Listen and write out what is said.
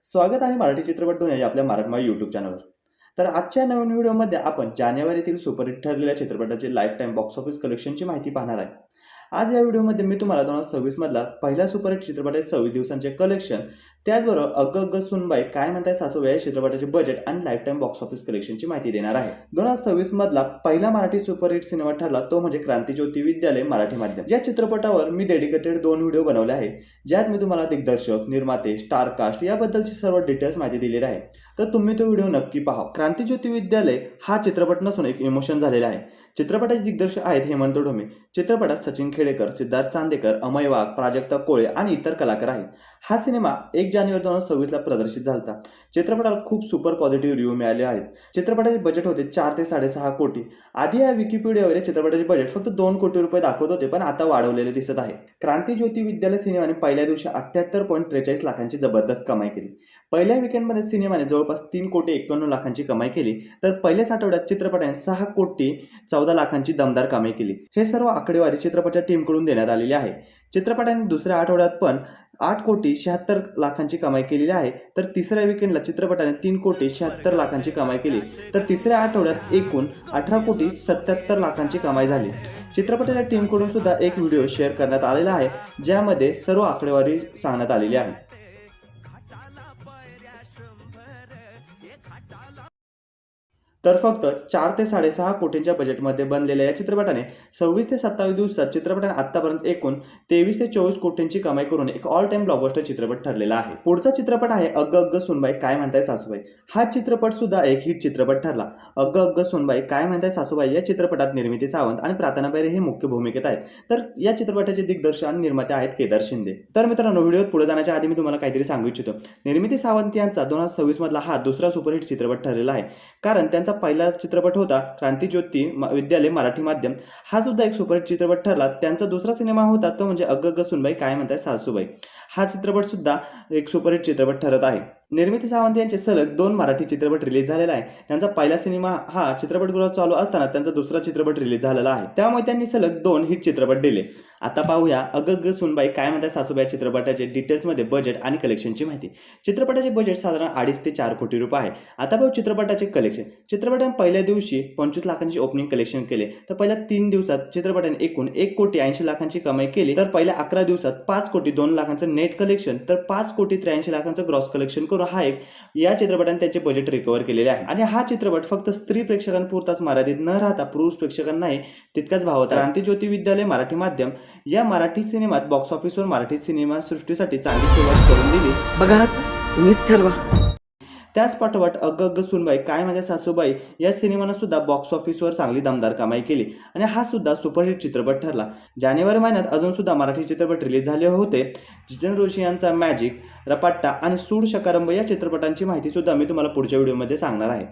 स्वागत आहे मराठी चित्रपट दुनिया या आपल्या मराठमोळी यूट्यूब चॅनलवर. तर आजच्या नवीन व्हिडिओमध्ये आपण जानेवारीतील सुपरहिट ठरलेल्या चित्रपटाचे लाईफ टाईम बॉक्स ऑफिस कलेक्शनची माहिती पाहणार आहे. आज या व्हिडिओमध्ये मी तुम्हाला 2026 मधला पहिला सुपरहिट चित्रपट आहे 26 दिवसांचे कलेक्शन, त्याचबरोबर अग्ग अग्ग सुनबाई काय म्हणताय सासूबाई या चित्रपटाचे बजेट आणि लाईफ टाईम बॉक्स ऑफिस कलेक्शनची माहिती देणार आहे. 2026 मधला पहिला मराठी सुपरहिट सिनेमा ठरला तो म्हणजे क्रांतिज्योती विद्यालय मराठी माध्यम. या चित्रपटावर मी डेडिकेटेड 2 व्हिडिओ बनवले आहेत, ज्यात मी तुम्हाला दिग्दर्शक, निर्माते, स्टार कास्ट याबद्दलची सर्व डिटेल्स माहिती दिलेली आहे. तर तुम्ही तो व्हिडिओ नक्की पहा. क्रांतिज्योती विद्यालय हा चित्रपट नसून एक इमोशन झालेला आहे. चित्रपटाचे दिग्दर्शक आहेत हेमंत ढोमे. चित्रपटात सचिन खेडेकर, सिद्धार्थ चांदेकर, अमय वाघ, प्राजक्ता कोळे आणि इतर कलाकार आहेत. हा सिनेमा 1 जानेवारी 2026 ला प्रदर्शित झाला. चित्रपटाला खूप सुपर पॉझिटिव्ह रिव्ह्यू मिळाले आहेत. चित्रपटाचे बजेट होते 4 ते 6.5 कोटी. आधी या विकिपीडियावर चित्रपटाचे बजेट फक्त 2 कोटी रुपये दाखवत होते, पण आता वाढवलेले दिसत आहे. क्रांतिज्योती विद्यालय सिनेमाने पहिल्या दिवशी 78.43 लाखांची जबरदस्त कमाई केली. पहिल्या वीकेंडमध्ये सिनेमाने जवळपास 3 कोटी 51 लाखांची कमाई केली, तर पहिल्याच आठवड्यात चित्रपटाने 6 कोटी 14 लाखांची दमदार कमाई केली. हे सर्व आकडेवारी चित्रपटाच्या टीमकडून देण्यात आलेली आहे. चित्रपटाने दुसऱ्या आठवड्यात पण 8 कोटी 76 लाखांची कमाई केलेली आहे, तर तिसऱ्या वीकेंडला चित्रपटाने 3 कोटी 76 लाखांची कमाई केली, तर तिसऱ्या आठवड्यात एकूण 18 कोटी 77 लाखांची कमाई झाली. चित्रपटाच्या टीमकडून सुद्धा एक व्हिडिओ शेअर करण्यात आलेला आहे, ज्यामध्ये सर्व आकडेवारी सांगण्यात आलेली आहे. तर फक्त 4 ते 6.5 कोटींच्या बजेटमध्ये बनलेल्या या चित्रपटाने 26 ते 27 दिवसात चित्रपटाने आतापर्यंत एकूण 23 ते 24 कोटींची कमाई करून एक ऑल टाइम ब्लॉकबस्टर चित्रपट ठरलेला आहे. पुढचा चित्रपट आहे अग्ग अग्ग सुनबाई काय म्हणताय सासूबाई. हा चित्रपट सुद्धा एक हिट चित्रपट ठरला. अग्ग अग्ग सुनबाई काय म्हणताय सासूबाई या चित्रपटात निर्मिती सावंत आणि प्रार्थना बैरे हे मुख्य भूमिकेत आहेत. तर या चित्रपटाचे दिग्दर्शक आणि निर्माते आहेत केदार शिंदे. तर मित्रांनो, व्हिडिओत पुढे जाण्याच्या आधी मी तुम्हाला काहीतरी सांगू इच्छितो. निर्मिती सावंत यांचा 2026 मधला हा दुसरा सुपरहिट चित्रपट ठरलेला आहे, कारण त्यांचा पहिला चित्रपट होता क्रांतिज्योती विद्यालय मराठी माध्यम. हा सुद्धा एक सुपरहिट चित्रपट ठरला. त्यांचा दुसरा सिनेमा होता तो म्हणजे अग्ग अग्ग सुनबाई काय म्हणताय सासूबाई. हा चित्रपट सुद्धा एक सुपरहिट चित्रपट ठरत आहे. निर्मिती सावंत यांचे सलग 2 मराठी चित्रपट रिलीज झालेला आहे. त्यांचा पहिला सिनेमा हा चित्रपटगृहात चालू असताना त्यांचा दुसरा चित्रपट रिलीज झालेला आहे, त्यामुळे त्यांनी सलग 2 हिट चित्रपट दिले. आता पाहूया अग्ग अग्ग सुनबाई काय म्हणताय सासूबाई चित्रपटाचे डिटेल्समध्ये बजेट आणि कलेक्शनची माहिती. चित्रपटाचे बजेट साधारण 2.5 ते 4 कोटी रुपये आहे. आता पाहू चित्रपटाचे कलेक्शन. चित्रपटाने पहिल्या दिवशी 25 लाखांची ओपनिंग कलेक्शन केले, तर पहिल्या 3 दिवसात चित्रपटाने एकूण 1 कोटी 80 लाखांची कमाई केली, तर पहिल्या 11 दिवसात 5 कोटी 2 लाखांचं नेट कलेक्शन, तर 5 कोटी 83 लाखांचं ग्रॉस कलेक्शन करून हा एक या चित्रपटाने त्याचे बजेट रिकव्हर केलेले आहे. आणि हा चित्रपट फक्त स्त्री प्रेक्षकांपुरताच मर्यादित न राहता पुरुष प्रेक्षकांनाही तितकाच भावत. क्रांतिज्योती विद्यालय मराठी माध्यम या मराठी सिनेमात बॉक्स ऑफिसवर मराठी सिनेमा सृष्टीसाठी चांगली सुरुवात करून दिली. बघा तुम्हीच ठरवा. त्याच पाठोपाठ अग्ग अग्ग सुनबाई काय म्हणजे सासूबाई या सिनेमानं सुद्धा बॉक्स ऑफिसवर चांगली दमदार कमाई केली आणि हा सुद्धा सुपरहिट चित्रपट ठरला. जानेवारी महिन्यात अजून सुद्धा मराठी चित्रपट रिलीज झाले होते. जितेंद्र जोशी यांचा मॅजिक, रपाट्टा आणि सूड शकरंब या चित्रपटांची माहिती सुद्धा मी तुम्हाला पुढच्या व्हिडिओमध्ये सांगणार आहे.